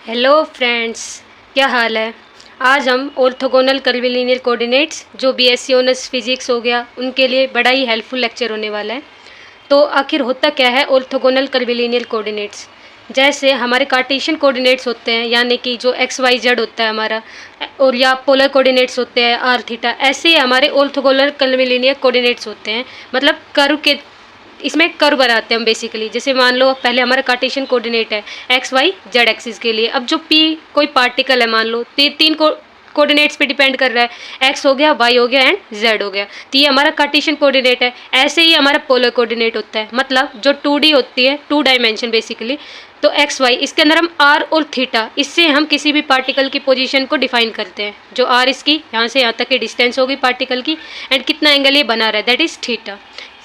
Hello friends, क्या हाल है। आज हम ऑर्थोगोनल कर्विलिनियर कोऑर्डिनेट्स जो बीएससी ऑनर्स फिजिक्स हो गया उनके लिए बड़ा ही हेल्पफुल लेक्चर होने वाला है। तो आखिर होता क्या है ऑर्थोगोनल कर्विलिनियर कोऑर्डिनेट्स। जैसे हमारे कार्टेशियन कोऑर्डिनेट्स होते हैं, यानी कि जो एक्स वाई जेड होता है हमारा, और या पोलर कोऑर्डिनेट्स होते हैं आर थीटा, ऐसे ही हमारे ऑर्थोगोनल कर्विलिनियर कोऑर्डिनेट्स होते हैं। मतलब कर्व के इसमें कर्व बनाते हैं हम बेसिकली। जैसे मान लो पहले हमारा कार्टेशियन कोऑर्डिनेट है एक्स वाई जेड एक्सिस के लिए। अब जो पी कोई पार्टिकल है, मान लो तीन कोऑर्डिनेट्स पे डिपेंड कर रहा है, एक्स हो गया, वाई हो गया एंड जेड हो गया, तो ये हमारा कार्टेशियन कोऑर्डिनेट है। ऐसे ही हमारा पोलर कोऑर्डिनेट होता है, मतलब जो 2D होती है, 2 डायमेंशन बेसिकली। तो एक्स वाई, इसके अंदर हम आर और थीटा, इससे हम किसी भी पार्टिकल की पोजीशन को डिफाइन करते हैं। जो आर इसकी यहाँ से यहाँ तक की डिस्टेंस होगी पार्टिकल की, एंड कितना एंगल ये बना रहा है, दैट इज थीटा।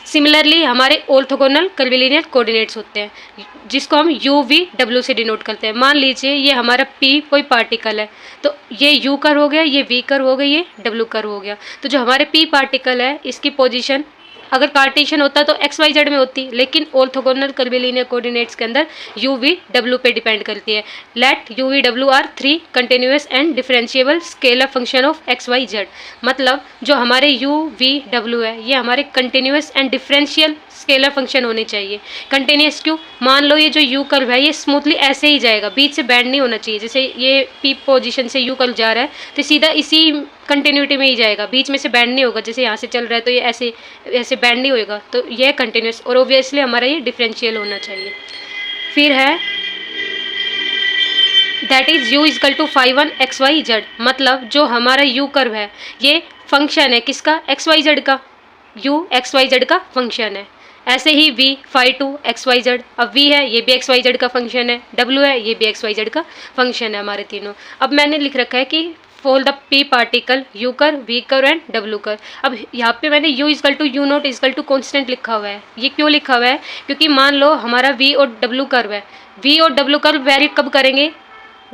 सिमिलरली हमारे ऑर्थोगोनल कर्विलिनियर कोऑर्डिनेट्स होते हैं जिसको हम यू वी डब्ल्यू से डिनोट करते हैं। मान लीजिए ये हमारा पी कोई पार्टिकल है, तो ये यू कर्व हो गया, ये वी कर्व हो गया, ये डब्ल्यू कर्व हो गया। तो जो हमारे पी पार्टिकल है इसकी पोजीशन अगर कार्टेशियन होता तो एक्स वाई जेड में होती, लेकिन ऑर्थोगोनल कर्विलिनियर कोऑर्डिनेट्स के अंदर यू वी डब्ल्यू पे डिपेंड करती है। लेट यू वी डब्ल्यू are 3 continuous and differentiable scalar function of x Y z. मतलब जो हमारे यू वी डब्ल्यू है ये हमारे continuous and differential scalar function होने चाहिए। कंटिन्यूस क्यों? मान लो ये जो यू कर्व है ये स्मूथली ऐसे ही जाएगा, बीच से बैंड नहीं होना चाहिए। जैसे ये पी पोजीशन से यू कर्व जा रहा है तो सीधा इसी कंटिन्यूटी में ही जाएगा, बीच में से बैंड नहीं होगा। जैसे यहाँ से चल रहा है तो ये ऐसे ऐसे बैंड नहीं होएगा, तो ये कंटिन्यूस, और ऑब्वियसली हमारा ये डिफरेंशियल होना चाहिए। फिर है that is u equal to phi one x Y z. मतलब जो हमारा u कर्व है ये फंक्शन है किसका? एक्स वाई जेड का। u एक्स वाई जेड का फंक्शन है। ऐसे ही v phi two x Y z. अब v है ये भी एक्स वाई जेड का फंक्शन है, w है ये भी एक्स वाई जेड का फंक्शन है हमारे तीनों। अब मैंने लिख रखा है कि for the p particle u कर, v कर एंड w कर। अब यहाँ पे मैंने u equal to u naught equal to constant लिखा हुआ है। ये क्यों लिखा हुआ है? क्योंकि मान लो हमारा v और w कर्व है, v और w कर्व वेरी कब करेंगे?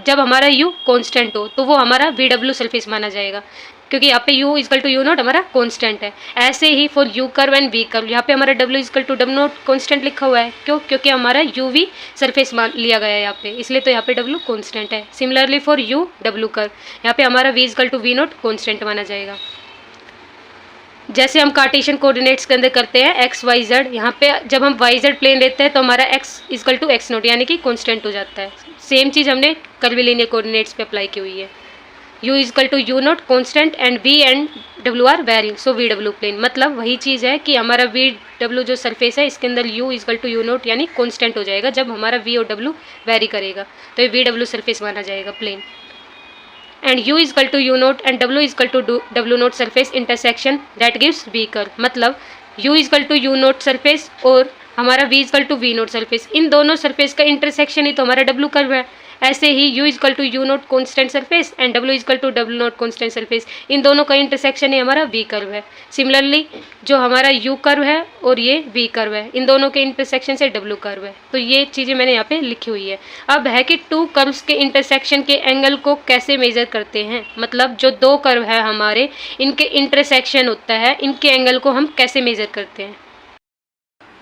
जब हमारा u कांस्टेंट हो, तो वो हमारा वी डब्ल्यू सरफेस माना जाएगा, क्योंकि यहाँ पे u equal to u naught हमारा कांस्टेंट है। ऐसे ही for u curve and v curve, यहाँ पे हमारा w equal to w naught constant लिखा हुआ है। क्यों? क्योंकि हमारा u v सरफेस मान लिया गया है यहाँ पे, इसलिए तो यहाँ पे w कांस्टेंट है। Similarly for u w curve, यहाँ पे हमारा v equal to v naught constant माना जाएगा। जैसे हम कार्टेशियन कोऑर्डिनेट्स के अंदर करते हैं एक्स वाई जेड, यहाँ पे जब हम वाई जेड प्लेन लेते हैं तो हमारा x equal to x naught यानी कि कांस्टेंट हो जाता है। सेम चीज़ हमने कर्विलिनियर कोऑर्डिनेट्स पे अप्लाई की हुई है। u equal to u naught constant and v and w are varying, so v डब्ल्यू प्लेन। मतलब वही चीज़ है कि हमारा वी डब्ल्यू जो सरफेस है इसके अंदर u equal to u naught यानी कांस्टेंट हो जाएगा। जब हमारा v और w वेरी करेगा तो ये वी डब्ल्यू सरफेस माना जाएगा plane. And u equal to u naught and w equal to W naught surface intersection that gives v curve. मतलब u equal to u naught surface और हमारा v equal to v naught surface, इन दोनों surface का intersection ही तो हमारा w curve है। ऐसे ही u equal to u naught constant surface and w equal to w naught constant surface, इन दोनों का इंटरसेक्शन ही हमारा v कर्व है। सिमिलरली जो हमारा u कर्व है और ये v कर्व है, इन दोनों के इंटरसेक्शन से w कर्व है। तो ये चीज़ें मैंने यहाँ पे लिखी हुई है। अब है कि टू कर्व्स के इंटरसेक्शन के एंगल को कैसे मेजर करते हैं। मतलब जो दो कर्व है हमारे, इनके इंटरसेक्शन होता है, इनके एंगल को हम कैसे मेजर करते हैं।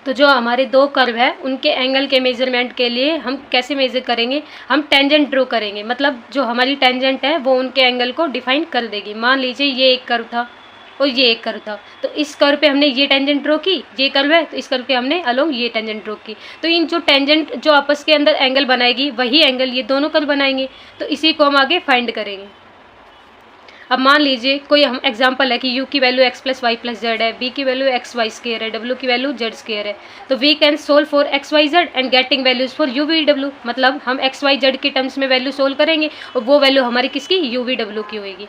तो जो हमारे दो कर्व है उनके एंगल के मेजरमेंट के लिए हम कैसे मेजर करेंगे? हम टेंजेंट ड्रॉ करेंगे। मतलब जो हमारी टेंजेंट है वो उनके एंगल को डिफाइन कर देगी। मान लीजिए ये एक कर्व था और ये एक कर्व था, तो इस कर्व पे हमने ये टेंजेंट ड्रॉ की, ये कर्व है तो इस कर्व पे हमने अलोंग ये टेंजेंट ड्रॉ की। तो इन जो टेंजेंट जो आपस के अंदर एंगल बनाएगी वही एंगल ये दोनों कर्व बनाएंगे। तो इसी को हम आगे फाइंड करेंगे। अब मान लीजिए कोई हम एग्जांपल है कि u की value x plus y plus z है, b की वैल्यू एक्स वाई स्क्वायर है, w की वैल्यू z स्क्वायर है। तो we can solve for x Y z and getting values for u v w। मतलब हम एक्स वाई जेड की terms में वैल्यू सोल्व करेंगे और वो वैल्यू हमारी किसकी? u v w की होगी।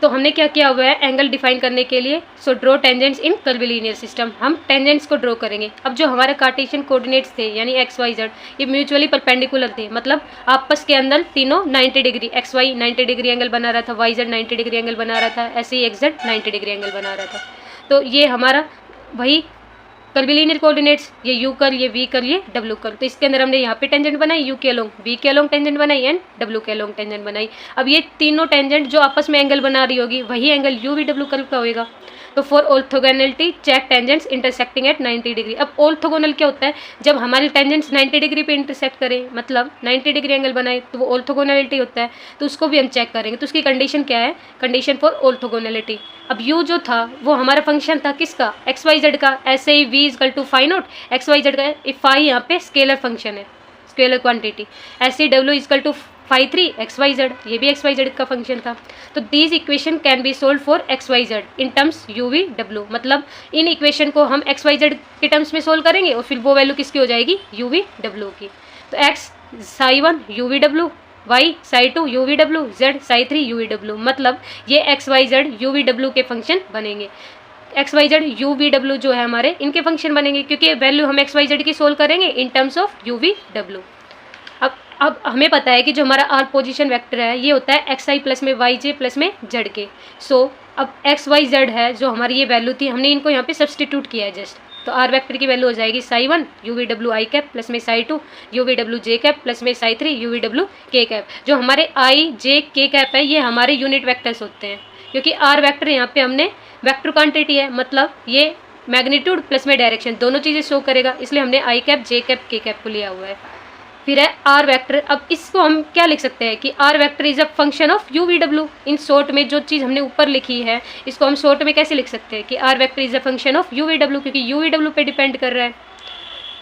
तो हमने क्या किया हुआ है एंगल डिफाइन करने के लिए? So draw tangents in curvilinear system. हम टेंजेंट्स को ड्रॉ करेंगे। अब जो हमारे कार्टेशियन कोऑर्डिनेट्स थे यानी एक्स वाई जेड, ये म्यूचुअली परपेंडिकुलर थे। मतलब आपस के अंदर तीनों 90 degree, x y 90 degree angle बना रहा था, वाई जेड 90 डिग्री एंगल बना रहा था, ऐसे ही एक्स जेड 90 डिग्री एंगल बना रहा था। तो ये हमारा वही कर्विलिनियर कोऑर्डिनेट्स, ये u कर, ये v कर, ये w कर। तो इसके अंदर हमने यहाँ पे टेंजेंट बनाई, u के अलोंग v के अलोंग टेंजेंट बनाई एंड w के अलोंग टेंजेंट बनाई। अब ये तीनों टेंजेंट जो आपस में एंगल बना रही होगी वही angle u v w curve का होगा। तो for orthogonality check tangents intersecting at 90 degree. अब ऑर्थोगोनल क्या होता है, जब हमारे टेंजेंट्स 90 डिग्री पे इंटरसेक्ट करें, मतलब 90 डिग्री एंगल बनाए, तो वो ऑर्थोगोनलिटी होता है। तो उसको भी हम चेक करेंगे। तो उसकी कंडीशन क्या है, कंडीशन फॉर ऑर्थोगोनलिटी। अब यू जो था वो हमारा फंक्शन था किसका, एक्स वाई जेड का। ऐसे ही v equal to phi naught x Y z का, फाई यहाँ पे स्केलर फंक्शन है, स्केलर क्वांटिटी। ऐसे ही डब्ल्यू equal to phi 3 x Y z, ये भी एक्स वाई जेड का फंक्शन था। तो these equation can be solve for x Y z in terms u v डब्ल्यू। मतलब इन इक्वेशन को हम एक्स वाई जेड के टर्म्स में सोल्व करेंगे और फिर वो वैल्यू किसकी हो जाएगी, यू वी डब्ल्यू की। तो एक्स साई 1 यू वी डब्ल्यू, वाई साई 2 यू वी डब्ल्यू, जेड साई 3 यू वी डब्ल्यू। मतलब ये x Y z u v डब्ल्यू के फंक्शन बनेंगे। X Y z u v डब्ल्यू जो है हमारे, इनके फंक्शन बनेंगे, क्योंकि वैल्यू हम एक्स वाई जेड की सोल्व करेंगे in terms of u v डब्ल्यू। अब हमें पता है कि जो हमारा आर पोजीशन वेक्टर है ये होता है एक्स आई प्लस में वाई जे प्लस में जेड के। सो अब एक्स वाई जेड है जो हमारी ये वैल्यू थी, हमने इनको यहाँ पे सब्सटीट्यूट किया है जस्ट। तो आर वेक्टर की वैल्यू हो जाएगी साई 1 यू वी डब्ल्यू आई कैप प्लस में साई 2 यू वी डब्ल्यू जे कैप प्लस में साई 3 यू वी डब्ल्यू के कैप। जो हमारे आई जे के कैप है ये हमारे यूनिट वेक्टर्स होते हैं, क्योंकि आर वेक्टर यहाँ पे हमने वेक्टर क्वांटिटी है, मतलब ये मैग्नीट्यूड प्लस में डायरेक्शन दोनों चीज़ें शो करेगा, इसलिए हमने आई कैप जे कैप के कैप को लिया हुआ है। फिर है आर वेक्टर। अब इसको हम क्या लिख सकते हैं कि r vector is a function of u v डब्ल्यू। इन शॉर्ट में जो चीज़ हमने ऊपर लिखी है इसको हम शॉर्ट में कैसे लिख सकते हैं कि r vector is a function of u v डब्ल्यू, क्योंकि यू वी डब्ल्यू पे डिपेंड कर रहा है।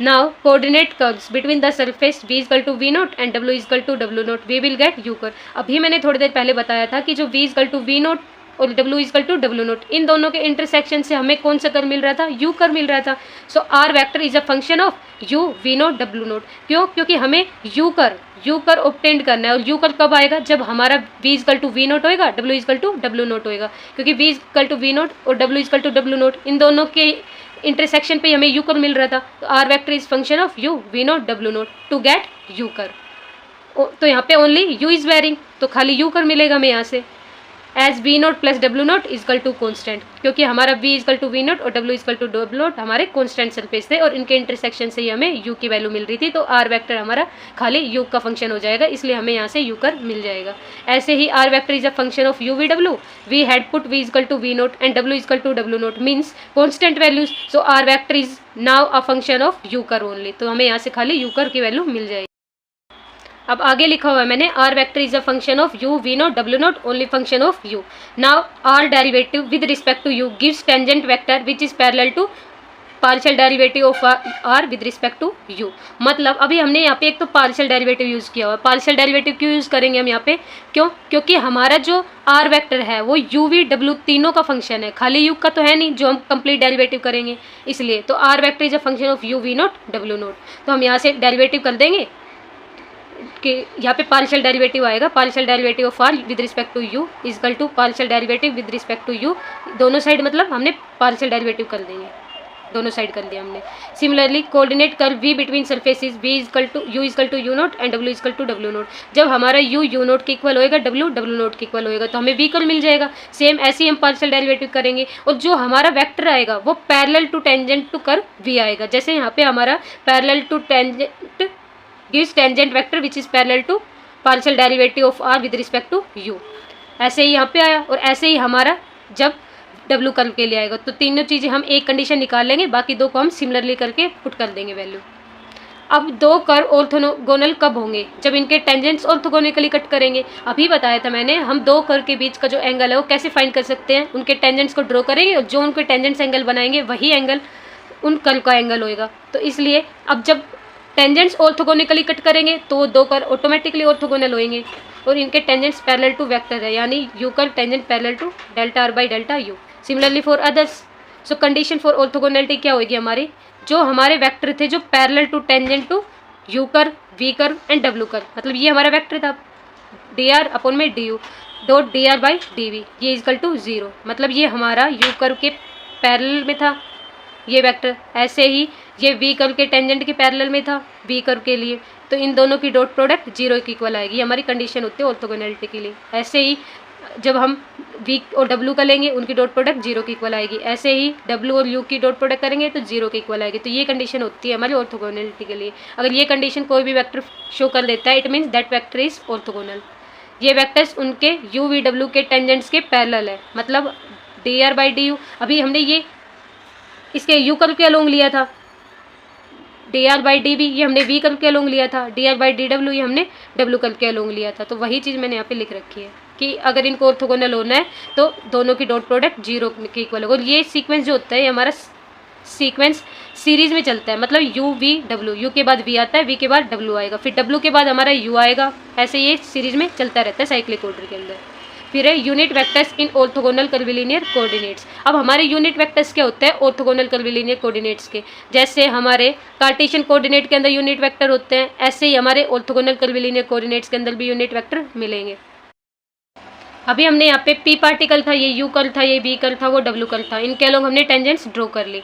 Now coordinate curves between the surface v equal to v naught and w equal to w naught, we will get u curve. अभी मैंने थोड़ी देर पहले बताया था कि जो v equal to v naught और w equal to w naught, इन दोनों के इंटरसेक्शन से हमें कौन सा कर्व मिल रहा था, u कर्व मिल रहा था। So r vector is a function of u v naught w naught. क्यों, क्योंकि हमें u कर्व ऑब्टेन करना है। और u कर्व कब आएगा, जब हमारा v equal to v naught होएगा, w equal to w naught होएगा, क्योंकि v equal to v naught और w equal to w naught इन दोनों के इंटरसेक्शन पे हमें u कर्व मिल रहा था। तो r vector is function of u v naught w naught to get u curve. तो यहाँ पे ओनली u इज वेरिंग, तो खाली u कर्व मिलेगा हमें यहाँ से। एज वी नोट प्लस डब्ल्यू नोट इजकल टू कॉन्स्टेंट, क्योंकि हमारा v equal to v naught और w equal to W naught हमारे कॉन्स्टेंट सरफेस थे और इनके इंटरसेक्शन से ही हमें u की वैल्यू मिल रही थी। तो आर वेक्टर हमारा खाली u का फंक्शन हो जाएगा, इसलिए हमें यहाँ से u कर मिल जाएगा। ऐसे ही r vector is a function of u v डब्ल्यू, we had put v equal to v naught and w equal to W naught means constant values. So r vector is now a function of u curve only, तो हमें यहाँ से खाली u कर की value मिल जाएगी। अब आगे लिखा हुआ है मैंने r vector is a function of u v naught डब्ल्यू naught only function of u. Now r derivative with respect to u gives tangent vector which is parallel to partial derivative of r with respect to u. मतलब अभी हमने यहाँ पे एक तो partial derivative use किया हुआ है। पार्शियल डेरिवेटिव क्यों यूज़ करेंगे हम यहाँ पे, क्यों, क्योंकि हमारा जो आर वेक्टर है वो यू वी डब्ल्यू तीनों का फंक्शन है, खाली यू का तो है नहीं जो हम कंप्लीट डेरिवेटिव करेंगे, इसलिए। तो r vector is a function of u v naught डब्ल्यू नोट। तो हम यहाँ से डेरिवेटिव कर देंगे कि यहाँ पे पार्शियल डेरिवेटिव आएगा, partial derivative of r with respect to u equal to partial derivative with respect to u. दोनों साइड मतलब हमने पार्शियल डेरिवेटिव कर देंगे, दोनों साइड कर दिया हमने। Similarly coordinate curve v between surfaces v equal to u naught and w equal to w naught. जब हमारा u नोट के इक्वल होएगा w नोट के इक्वल होएगा तो हमें v कर्व मिल जाएगा। सेम ऐसे ही हम पार्शियल डेरिवेटिव करेंगे और जो हमारा वेक्टर आएगा वो parallel to tangent to curve v आएगा। जैसे यहाँ पे हमारा parallel to tangent gives tangent vector which is parallel to partial derivative of r with respect to u। ऐसे ही यहाँ पे आया और ऐसे ही हमारा जब w कर्व के लिए आएगा तो तीनों चीज़ें हम एक कंडीशन निकाल लेंगे, बाकी दो को हम सिमिलरली करके पुट कर देंगे वैल्यू। अब दो कर्व ऑर्थोगोनल कब होंगे, जब इनके टेंजेंट्स ऑर्थोगोनिकली कट करेंगे। अभी बताया था मैंने हम दो कर्व के बीच का जो एंगल है वो कैसे फाइंड कर सकते हैं, उनके टेंजेंट्स को ड्रॉ करेंगे और जो उनके टेंजेंट्स एंगल बनाएंगे वही एंगल उन कर्व का एंगल होएगा। तो इसलिए अब जब टेंजेंट्स ऑर्थोगोनिकली कट करेंगे तो दो कर्व ऑटोमेटिकली ऑर्थोगोनल होंगे और इनके टेंजेंट्स पैरेलल टू वेक्टर है, यानी u curve tangent parallel to delta r by delta u. Similarly for others. So condition for orthogonality क्या होगी हमारी, जो हमारे वेक्टर थे जो parallel to tangent to u curve v curve and डब्ल्यू कर्व, मतलब ये हमारा वेक्टर था डी आर अपॉन में d u dot d r by d v, ये इजकल टू 0, मतलब ये हमारा यू कर्व के पैरेलल में था ये वेक्टर। ऐसे ही ये वी कर्व के टेंजेंट के पैरेलल में था वी कर्व के लिए, तो इन दोनों की डॉट प्रोडक्ट 0 के इक्वल आएगी, हमारी कंडीशन होती है ऑर्थोगोनलिटी के लिए। ऐसे ही जब हम वी और डब्ल्यू का लेंगे उनकी डॉट प्रोडक्ट 0 के इक्वल आएगी, ऐसे ही डब्ल्यू और यू की डॉट प्रोडक्ट करेंगे तो 0 के इक्वल आएगी। तो ये कंडीशन होती है हमारी ऑर्थोगोनलिटी के लिए। अगर ये कंडीशन कोई भी वेक्टर शो कर देता है it means that vector is orthogonal. ये वेक्टर्स उनके यू वी डब्ल्यू के टेंजेंट्स के पैरेलल है, मतलब D r by D you, अभी हमने ये इसके यू कर्व के अलोंग लिया था, d r by d b ये हमने वी कर्व के अलोंग लिया था, डी आर बाई डी डब्ल्यू ये हमने डब्ल्यू कर्व के अलोंग लिया था। तो वही चीज़ मैंने यहाँ पे लिख रखी है कि अगर इनको ऑर्थोगोनल होना है तो दोनों की डॉट प्रोडक्ट 0 के इक्वल होगा। और ये सीक्वेंस जो होता है ये हमारा सीक्वेंस सीरीज में चलता है, मतलब यू वी डब्ल्यू, यू के बाद वी आता है, वी के बाद डब्ल्यू आएगा, फिर डब्ल्यू के बाद हमारा यू आएगा, ऐसे ये सीरीज में चलता रहता है साइक्लिक ऑर्डर के अंदर। फिर है unit vectors in orthogonal curvilinear coordinates. अब हमारे यूनिट वेक्टर्स क्या होते हैं ऑर्थोगोनल कर्विलिनियर कोऑर्डिनेट्स के, जैसे हमारे कार्टेशियन कोऑर्डिनेट के अंदर यूनिट वेक्टर होते हैं, ऐसे ही हमारे ऑर्थोगोनल कर्विलिनियर कोऑर्डिनेट्स के अंदर भी यूनिट वेक्टर मिलेंगे। अभी हमने यहाँ पे पी पार्टिकल था, ये यू कर्व था, ये बी कर्व था, वो डब्ल्यू कर्व था, इनके अलोंग हमने टेंजेंट्स ड्रॉ कर ली।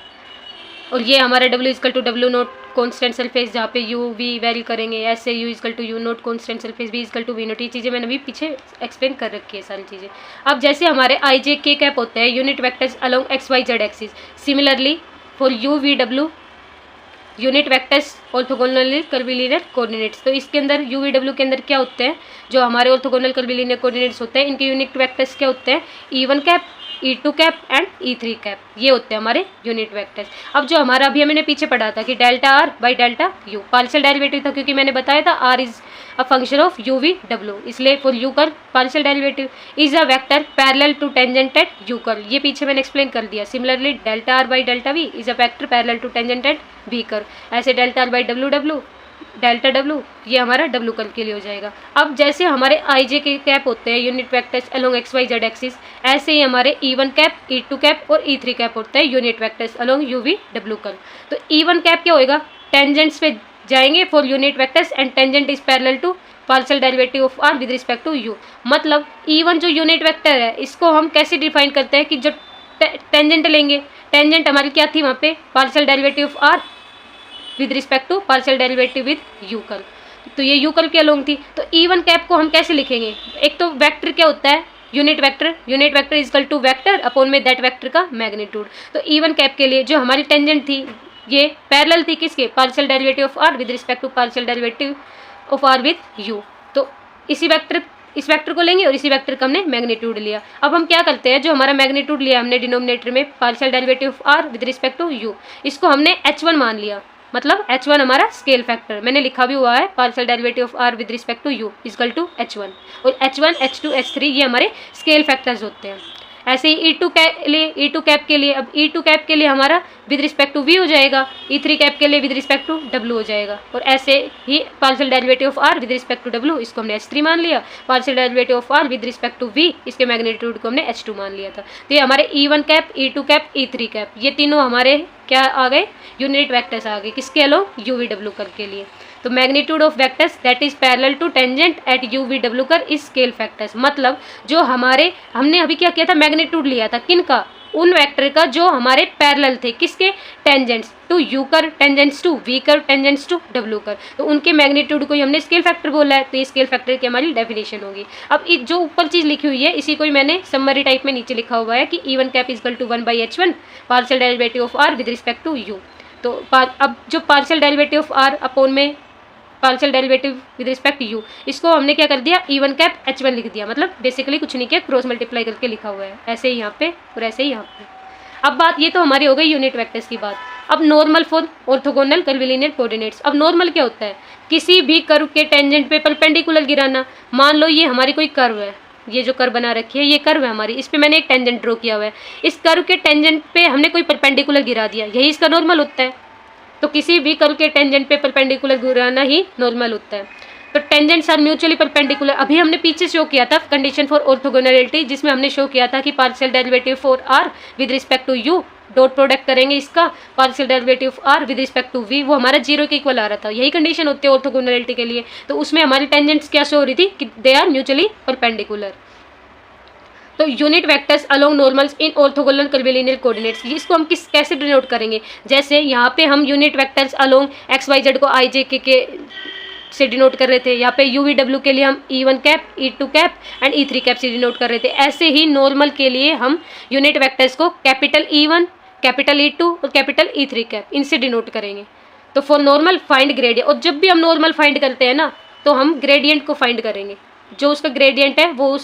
और ये हमारा W equal to W naught constant surface, जहाँ पे यू वी वेरी करेंगे, ऐसे u equal to u naught constant surface, b equal to v naught, ये चीज़ें मैंने अभी पीछे एक्सप्लेन कर रखी है सारी चीज़ें। अब जैसे हमारे आई जे के कैप होते हैं unit vectors along x Y z axis, similarly for u v डब्ल्यू unit vectors orthogonal curvilinear coordinates. तो इसके अंदर यू वी डब्ल्यू के अंदर क्या होते हैं, जो हमारे ऑर्थोगोनल कर्विलिनियर कोऑर्डिनेट्स होते हैं, इनके यूनिट वेक्टर्स क्या होते हैं, E1 cap, e two cap and ई3 cap, ये होते हैं हमारे यूनिट वेक्टर्स। अब जो हमारा अभी मैंने पीछे पढ़ा था कि delta r by delta you partial derivative था, क्योंकि मैंने बताया था are is a function of u v W, इसलिए for you curve partial derivative is a vector parallel to tangent at you curve, ये पीछे मैंने एक्सप्लेन कर दिया। Similarly delta r by delta we is a vector parallel to tangent eight we curve, ऐसे delta r by W W delta W ये हमारा W curve के लिए हो जाएगा। अब जैसे हमारे आई जे के कैप होते हैं unit vectors along x Y z axis, ऐसे ही हमारे ई1 कैप, ई2 कैप और ई3 कैप होते हैं unit vectors along u v डब्ल्यू कर्व। तो ई1 कैप क्या होएगा, टेंजेंट्स पे जाएंगे for unit vectors and tangent is parallel to partial derivative of r with respect to u. मतलब ई1 जो यूनिट वेक्टर है इसको हम कैसे डिफाइन करते हैं कि जो टेंजेंट लेंगे, टेंजेंट हमारी क्या थी वहाँ पे, partial derivative of r with respect to partial derivative with u curve, तो ये यू कर्व के अलोंग थी। तो ई1 कैप को हम कैसे लिखेंगे, एक तो वेक्टर क्या होता है unit vector equal to vector upon में दैट वेक्टर का मैग्नीट्यूड। तो ई1 कैप के लिए जो हमारी टेंजेंट थी ये पैरेलल थी किसके, partial derivative of r with respect to partial derivative of r with u. तो इस वेक्टर को लेंगे और इसी वेक्टर का हमने मैग्नीट्यूड लिया। अब हम क्या करते हैं, जो हमारा मैग्नीट्यूड लिया हमने डिनोमिनेटर में partial derivative of r with respect to u, इसको हमने h1 मान लिया, मतलब h1 हमारा स्केल फैक्टर, मैंने लिखा भी हुआ है partial derivative of r with respect to u equal to h1, और h1 h2 h3 ये हमारे स्केल फैक्टर्स होते हैं। ऐसे ही ई2 कैप के लिए, अब ई2 कैप के लिए हमारा विद रिस्पेक्ट टू वी हो जाएगा, ई3 कैप के लिए विद रिस्पेक्ट टू डब्ल्यू हो जाएगा, और ऐसे ही partial derivative of r with respect to डब्ल्यू इसको हमने h3 मान लिया, partial derivative of r with respect to v इसके मैग्नीट्यूड को हमने h2 मान लिया था। तो ये हमारे ई1 कैप, ई2 कैप, ई3 कैप ये तीनों हमारे क्या आ गए, यूनिट वेक्टर्स आ गए, किसके अलोंग यू वी डब्ल्यू कर्व के लिए। तो magnitude of vectors that is parallel to tangent at u v डब्ल्यू कर्व इज स्केल फैक्टर्स, मतलब जो हमने अभी क्या किया था, मैग्नीट्यूड लिया था किनका, उन वेक्टर का जो हमारे पैरेलल थे, किसके, tangents to u curve, tangents to v curve, tangents to डब्ल्यू कर्व, तो उनके मैग्नीट्यूड को ही हमने स्केल फैक्टर बोला है। तो ये स्केल फैक्टर की हमारी डेफिनेशन होगी। अब जो ऊपर चीज़ लिखी हुई है इसी को ही मैंने समरी टाइप में नीचे लिखा हुआ है कि E1 cap equal to 1/h1 partial derivative of r with respect to u. तो अब जो partial derivative of r upon में partial derivative with respect u, इसको हमने क्या कर दिया, ई1 कैप h1 लिख दिया, मतलब बेसिकली कुछ नहीं किया, क्रॉस मल्टीप्लाई करके लिखा हुआ है, ऐसे ही यहाँ पे और ऐसे ही यहाँ पे। अब बात ये तो हमारी हो गई यूनिट वेक्टर्स की बात। अब normal for orthogonal curvilinear coordinates. अब नॉर्मल क्या होता है, किसी भी कर्व के टेंजेंट पे परपेंडिकुलर गिराना। मान लो ये हमारी कोई कर्व है, ये जो कर्व बना रखी है ये कर्व है हमारी, इस पे मैंने एक टेंजेंट ड्रॉ किया हुआ है, इस कर्व के टेंजेंट पे हमने कोई परपेंडिकुलर गिरा दिया, यही इसका नॉर्मल होता है। तो किसी भी कर्व के टेंजेंट पे परपेंडिकुलर गिराना ही नॉर्मल होता है। तो टेंजेंट्स आर म्यूचुअली परपेंडिकुलर। अभी हमने पीछे शो किया था कंडीशन फॉर ऑर्थोगोनैलिटी, जिसमें हमने शो किया था कि partial derivative for r with respect to u dot product करेंगे इसका partial derivative r with respect to v, वो हमारा 0 के इक्वल आ रहा था। यही कंडीशन होती है ऑर्थोगोनैलिटी के लिए। तो उसमें हमारी टेंजेंट्स क्या शो हो रही थी कि दे आर म्यूचुअली परपेंडिकुलर। तो unit vectors along normals in orthogonal curvilinear coordinates, इसको हम कैसे डिनोट करेंगे, जैसे यहाँ पे हम unit vectors along x Y z को आई जे के से डिनोट कर रहे थे, यहाँ पे यू वी डब्ल्यू के लिए हम E1 cap, e two cap and ई3 cap से डिनोट कर रहे थे। ऐसे ही नॉर्मल के लिए हम यूनिट वेक्टर्स को कैपिटल ई1, कैपिटल ई2 और कैपिटल ई3 कैप इनसे डिनोट करेंगे। तो फॉर नॉर्मल फाइंड ग्रेडियंट, और जब भी हम नॉर्मल फाइंड करते हैं ना तो हम ग्रेडियंट को फाइंड करेंगे, जो उसका ग्रेडियंट है वो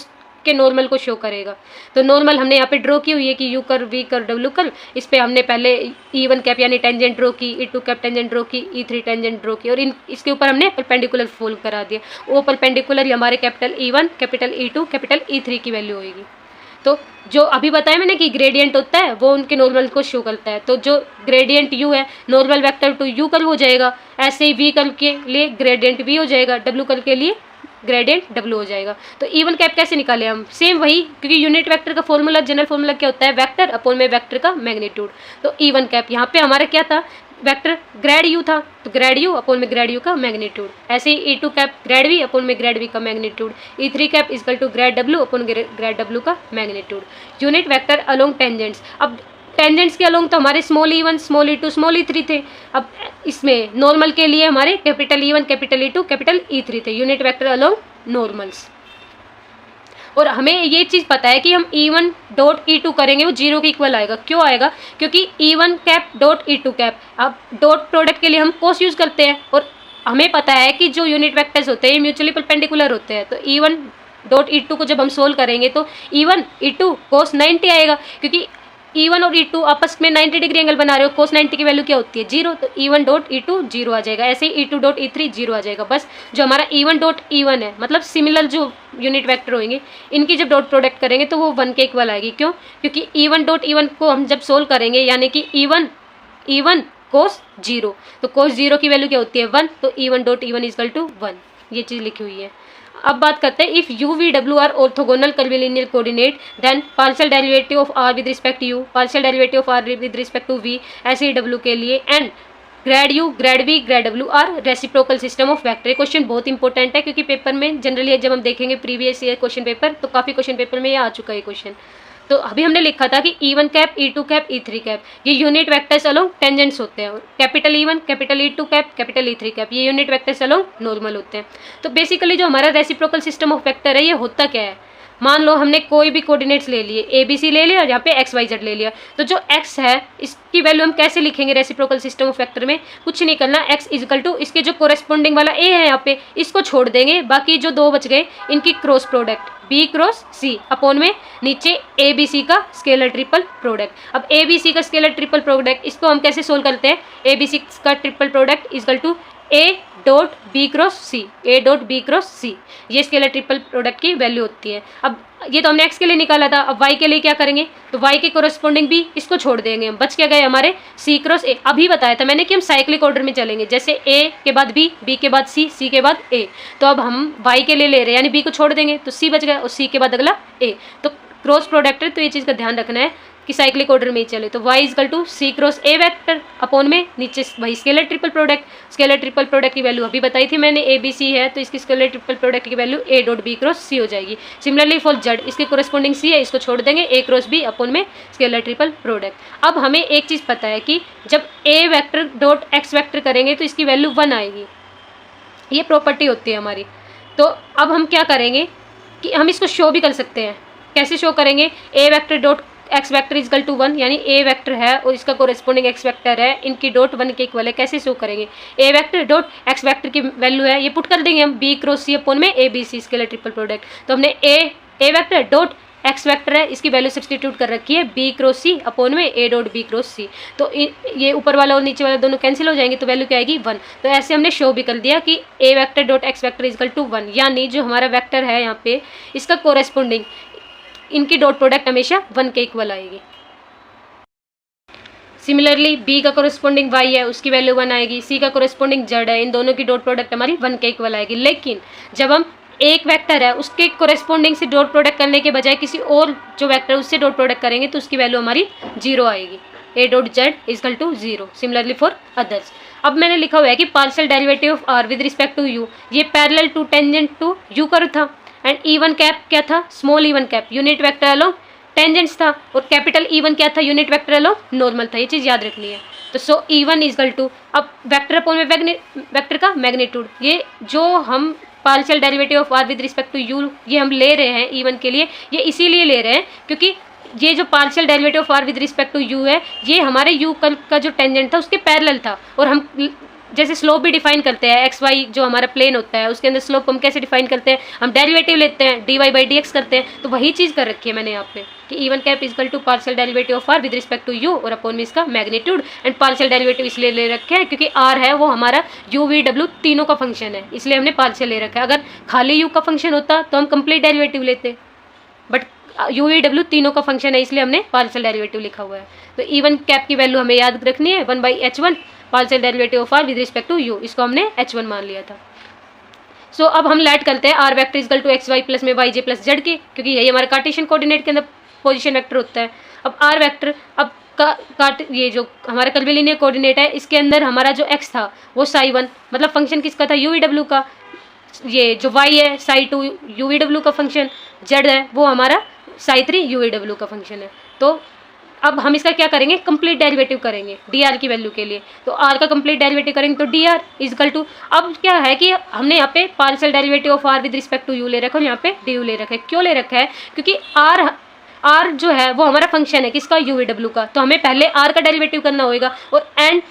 के नॉर्मल को शो करेगा। तो नॉर्मल हमने यहाँ पे ड्रॉ की हुई है कि यू कर्व, वी कर्व, डब्ल्यू कर्व। इस पे हमने पहले E1 कैप यानी टेंजेंट ड्रॉ की, E2 कैप टेंजेंट ड्रॉ की, E3 टेंजेंट ड्रॉ की, और इसके ऊपर हमने परपेंडिकुलर फॉलो करा दिया। वो परपेंडिकुलर हमारे capital E1, capital E2, capital E3 की वैल्यू होगी। तो जो अभी बताया मैंने कि ग्रेडियंट होता है वो उनके नॉर्मल को शो करता है। तो जो ग्रेडियंट u है, normal vector to u curve हो जाएगा। ऐसे ही v कर्व के लिए ग्रेडियंट v हो जाएगा, w कर्व के लिए ग्रेडियंट w हो जाएगा। तो E1 कैप कैसे निकाले हम? सेम वही, क्योंकि यूनिट वेक्टर का फॉर्मूला, जनरल फॉर्मूला क्या होता है? वेक्टर अपॉन में वेक्टर का मैग्नीट्यूड। तो E1 कैप यहाँ पे हमारा क्या था? वेक्टर ग्रेड u था, तो ग्रेड u अपॉन में ग्रेड u का मैग्नीट्यूड। ऐसे ही E2 cap grad v upon में ग्रेड v का magnitude. E3 cap equal to grad w upon grad w का magnitude. Unit vector along tangents. अब टेंजेंट्स के अलोंग तो हमारे small E1, small E2, small E3 थे। अब इसमें नॉर्मल के लिए हमारे capital E1, capital E2, capital E3 थे। Unit vector along normals. और हमें ये चीज़ पता है कि हम E1 डॉट E2 करेंगे वो 0 के इक्वल आएगा। क्यों आएगा? क्योंकि E1 cap dot E2 cap, अब डॉट प्रोडक्ट के लिए हम कोस यूज़ करते हैं, और हमें पता है कि जो यूनिट वेक्टर्स होते हैं ये म्यूचुअली परपेंडिकुलर होते हैं। तो E1 डॉट E2 को जब हम सोल्व करेंगे तो E1 E2 कोस 90 आएगा, क्योंकि E1 और E2 आपस में 90 डिग्री एंगल बना रहे हो। कोस 90 की वैल्यू क्या होती है? 0। तो E1 डॉट E2 0 आ जाएगा। ऐसे ही E2 डॉट E3 0 आ जाएगा। बस जो हमारा E1 डॉट E1 है, मतलब सिमिलर जो यूनिट वेक्टर होंगे, इनकी जब डॉट प्रोडक्ट करेंगे तो वो 1 के इक्वल आएगी। क्यों? क्योंकि E1 डॉट E1 को हम जब सोल्व करेंगे, यानी कि E1 कोस 0, तो कोस 0 की वैल्यू क्या होती है? 1। तो E1 dot E1 equal to 1। ये चीज़ लिखी हुई है। अब बात करते हैं, if u v w are orthogonal curvilinear coordinate then partial derivative of r with respect to u, partial derivative of r with respect to v, ऐसे ही w के लिए, and grad u, grad v, grad w are reciprocal system of vector. Question बहुत important है, क्योंकि paper में generally जब हम देखेंगे प्रीवियस ईयर क्वेश्चन पेपर, तो काफ़ी क्वेश्चन पेपर में ये आ चुका है क्वेश्चन। तो अभी हमने लिखा था कि E1 cap, E2 cap, E3 cap ये यूनिट वेक्टर्स अलोंग टेंजेंट्स होते हैं। Capital E1, capital E2 cap, capital E3 cap ये यूनिट वेक्टर्स अलोंग नॉर्मल होते हैं। तो बेसिकली जो हमारा रेसिप्रोकल सिस्टम ऑफ वेक्टर है ये होता क्या है? मान लो हमने कोई भी कोऑर्डिनेट्स ले लिए, ABC ले लिया और यहाँ पे XYZ ले लिया, तो जो X है इसकी वैल्यू हम कैसे लिखेंगे रेसिप्रोकल सिस्टम ऑफ वेक्टर में? कुछ नहीं करना, X इक्वल टू इसके जो कोरेस्पोंडिंग वाला A है यहाँ पे, इसको छोड़ देंगे, बाकी जो 2 बच गए इनकी cross product B cross C upon में नीचे ABC का स्केलर ट्रिपल प्रोडक्ट। अब ABC का स्केलर ट्रिपल प्रोडक्ट इसको हम कैसे सोल्व करते हैं? ABC का triple product equal to A dot B cross C, A dot B cross C, ये स्केलर ट्रिपल प्रोडक्ट की वैल्यू होती है। अब ये तो हमने x के लिए निकाला था, अब y के लिए क्या करेंगे? तो y के कोरेस्पोंडिंग b इसको छोड़ देंगे, बच क्या गए हमारे c क्रॉस a। अभी बताया था मैंने कि हम साइक्लिक ऑर्डर में चलेंगे, जैसे a के बाद b, b के बाद c, c के बाद a। तो अब हम y के लिए ले रहे हैं, यानी b को छोड़ देंगे तो c बच गया, और c के बाद अगला a। तो क्रॉस प्रोडक्ट है, तो ये चीज़ का ध्यान रखना है कि साइक्लिक ऑर्डर में ही चले। तो y equal to c cross a vector upon में नीचे वही scalar triple product. Scalar triple product की वैल्यू अभी बताई थी मैंने, a b c है तो इसकी स्केलर ट्रिपल प्रोडक्ट की value a dot b cross c हो जाएगी। सिमिलरली फॉर z, इसके कोरेस्पोंडिंग c है, इसको छोड़ देंगे, a क्रॉस b अपॉन में स्केलर ट्रिपल प्रोडक्ट। अब हमें एक चीज़ पता है कि जब a vector dot x vector करेंगे तो इसकी वैल्यू 1 आएगी, ये प्रॉपर्टी होती है हमारी। तो अब हम क्या करेंगे कि हम इसको शो भी कर सकते हैं। कैसे शो करेंगे? a vector dot x vector equal to 1, यानी a वेक्टर है और इसका कोरेस्पोंडिंग x वेक्टर है, इनकी डॉट 1 के इक्वल है। कैसे शो करेंगे? a vector dot x vector की वैल्यू है, ये पुट कर देंगे हम b क्रॉस c अपॉन में a b c scalar triple product. तो हमने a vector dot x vector है, इसकी वैल्यू सब्स्टिट्यूट कर रखी है b क्रॉस c अपॉन में a dot b cross c। तो ये ऊपर वाला और नीचे वाला दोनों कैंसिल हो जाएंगे, तो वैल्यू क्या आएगी? 1। तो ऐसे हमने शो भी कर दिया कि a vector dot x vector equal to 1, यानी जो हमारा वेक्टर है यहाँ पे इसका कोरेस्पोंडिंग इनकी डॉट प्रोडक्ट हमेशा 1 के इक्वल आएगी। सिमिलरली b का कोरेस्पोंडिंग y है, उसकी वैल्यू 1 आएगी, c का कोरेस्पोंडिंग z है, इन दोनों की डॉट प्रोडक्ट हमारी 1 के इक्वल आएगी। लेकिन जब हम एक वेक्टर है उसके कोरेस्पोंडिंग से डॉट प्रोडक्ट करने के बजाय किसी और जो वेक्टर है उससे डॉट प्रोडक्ट करेंगे तो उसकी वैल्यू हमारी 0 आएगी, a dot z equal to 0। Similarly for others. अब मैंने लिखा हुआ है कि partial derivative of r with respect to u, ये parallel to tangent to u curve था, एंड E1 कैप क्या था? Small E1 cap unit vector along tangents था, और कैपिटल E1 क्या था? यूनिट वेक्टर अलोंग नॉर्मल था। ये चीज़ याद रखनी है। तो सो E1 इक्वल टू, अब वेक्टर अपॉन में वेक्टर का मैग्नीट्यूड, ये जो हम partial derivative of r with respect to u ये हम ले रहे हैं E1 के लिए, ये इसीलिए ले रहे हैं क्योंकि ये जो partial derivative of r with respect to u है ये हमारे u कर्व का जो टेंजेंट था उसके पैरेलल था, और हम जैसे स्लोप भी डिफाइन करते हैं, एक्स वाई जो हमारा प्लेन होता है उसके अंदर स्लोप हम कैसे डिफाइन करते हैं, हम डेरिवेटिव लेते हैं, dy बाई डी एक्स करते हैं। तो वही चीज़ कर रखी है मैंने यहाँ पे कि E1 cap equal to partial derivative of r with respect to u और अपॉन में इसका मैग्नीट्यूड। एंड पार्शियल डेरिवेटिव इसलिए ले रखे हैं क्योंकि आर है वो हमारा यू वी डब्ल्यू तीनों का फंक्शन है, इसलिए हमने पार्शियल ले रखा है। अगर खाली यू का फंक्शन होता तो हम कंप्लीट डेरिवेटिव लेते, बट यू वी डब्ल्यू तीनों का फंक्शन है इसलिए हमने पार्शियल डेरिवेटिव लिखा हुआ है। तो ई1 कैप की वैल्यू हमें याद रखनी है 1/h1 partial derivative of r with respect to u, इसको हमने h1 मान लिया था। सो अब हम लेट करते हैं r vector equal to x y plus में y j plus z k, क्योंकि यही हमारा कार्टेशियन कोऑर्डिनेट के अंदर पोजीशन वेक्टर होता है। अब आर वेक्टर अब ये जो हमारा कर्विलिनियर कोऑर्डिनेट है इसके अंदर हमारा जो एक्स था वो साई1 मतलब फंक्शन किसका था, यू वी डब्ल्यू का। ये जो वाई है साई2 यू वी डब्ल्यू का फंक्शन, जेड है वो हमारा साई3 यू वी डब्ल्यू का फंक्शन है। तो अब हम इसका क्या करेंगे, कंप्लीट डेरिवेटिव करेंगे डी आर की वैल्यू के लिए। तो आर का कंप्लीट डेरिवेटिव करेंगे तो डी आर इजकल टू, अब क्या है कि हमने यहाँ पे partial derivative of r with respect to u ले रखा है, यहाँ पे डी यू ले रखा है। क्यों ले रखा है, क्योंकि आर जो है वो हमारा फंक्शन है किसका, यू वी डब्ल्यू का। तो हमें पहले आर का डेरिवेटिव करना होगा और and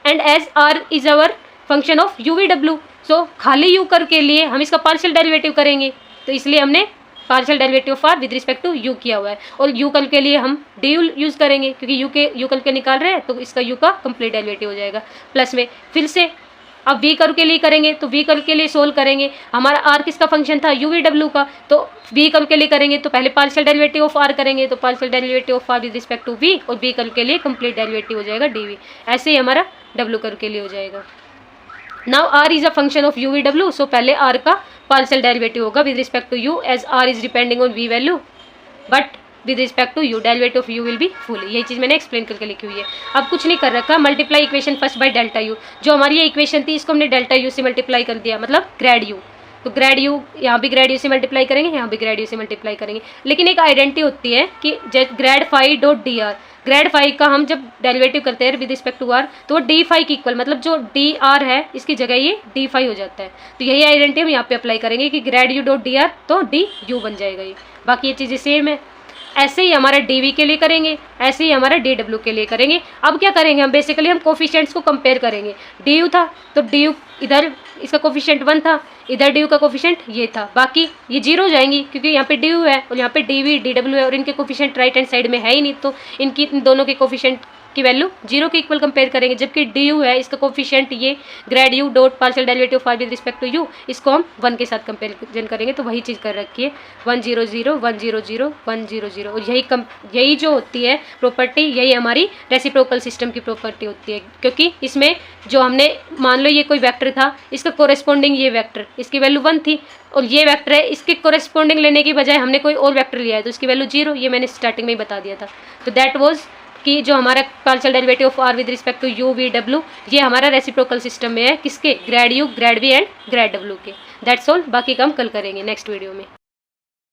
as r is our function of u v डब्ल्यू, सो खाली यू कर के लिए हम इसका पार्शियल डेरिवेटिव करेंगे। तो इसलिए हमने partial derivative of r with respect to u किया हुआ है। और यू कल के लिए हम डी यू यूज़ करेंगे क्योंकि यू कल के निकाल रहे हैं तो इसका यू का कंप्लीट डेरिवेटिव हो जाएगा। प्लस में फिर से अब वी कर्व के लिए करेंगे तो वी कर्व के लिए सोल्व करेंगे। हमारा आर किसका फंक्शन था, यू वी डब्ल्यू का। तो वी कर्व के लिए करेंगे तो पहले पार्शियल डेरिवेटिव ऑफ आर करेंगे, तो partial derivative of r with respect to v, और वी कर्व के लिए कंप्लीट डेरिवेटिव हो जाएगा डी वी। ऐसे ही हमारा डब्ल्यू कर्व के लिए हो जाएगा। Now r is a function of u v डब्ल्यू, सो पहले आर का पार्शियल डेरिवेटिव होगा with respect to u as r is depending on v value, but with respect to u derivative of u will be full. यही चीज़ मैंने explain करके लिखी हुई है। अब कुछ नहीं कर रखा, multiply equation first by delta U. जो हमारी ये इक्वेशन थी इसको हमने डेल्टा यू से मल्टीप्लाई कर दिया, मतलब ग्रेड यू। तो ग्रेड यू यहाँ भी ग्रेड यू से मल्टीप्लाई करेंगे, यहाँ भी ग्रेड यू से मल्टीप्लाई करेंगे। लेकिन एक आइडेंटिटी होती है कि जैसे grad phi dot d r, grad phi का हम जब डेरिवेटिव करते हैं विद रिस्पेक्ट टू आर तो वो डी फाई की इक्वल, मतलब जो डी आर है इसकी जगह ये डी फाई हो जाता है। तो यही आइडेंटिटी हम यहाँ पे अप्लाई करेंगे कि grade u dot d are तो डी यू बन जाएगा ये। बाकी ये चीज़ें सेम है। ऐसे ही हमारा डी वी के लिए करेंगे, ऐसे ही हमारा डी डब्ल्यू के लिए करेंगे। अब क्या करेंगे हम, बेसिकली हम कोफिशिएंट्स को कंपेयर करेंगे। डी यू था तो डी यू इधर इसका कोफिशिएंट 1 था, इधर डी यू का कोफिशिएंट ये था, बाकी ये 0 हो जाएंगी क्योंकि यहाँ पे डी यू है और यहाँ पे डी वी डी डब्ल्यू है और इनके कोफिशिएंट राइट हैंड साइड में है ही नहीं, तो इन दोनों के कोफिशिएंट की वैल्यू 0 के इक्वल कंपेयर करेंगे। जबकि डी यू है इसका कोफिशिएंट ये grad u dot partial derivative of r with respect to u, इसको हम 1 के साथ कंपेरिजन करेंगे। तो वही चीज़ कर रखी है 1 0 0 1 0 0 1 0 0। और यही जो होती है प्रॉपर्टी, यही हमारी रेसिप्रोकल सिस्टम की प्रॉपर्टी होती है। क्योंकि इसमें जो हमने मान लो ये कोई वेक्टर था, इसका कोरेस्पॉन्डिंग ये वेक्टर, इसकी वैल्यू 1 थी और ये वेक्टर है, इसके कोरेस्पॉन्डिंग लेने की बजाय हमने कोई और वेक्टर लिया है तो इसकी वैल्यू 0, ये मैंने स्टार्टिंग में ही बता दिया था। तो दैट वाज कि जो हमारा partial derivative of r with respect to u v डब्ल्यू, ये हमारा रेसिप्रोकल सिस्टम में है किसके, grad u grad v and grad डब्ल्यू के। दैट्स ऑल, बाकी काम कल करेंगे नेक्स्ट वीडियो में।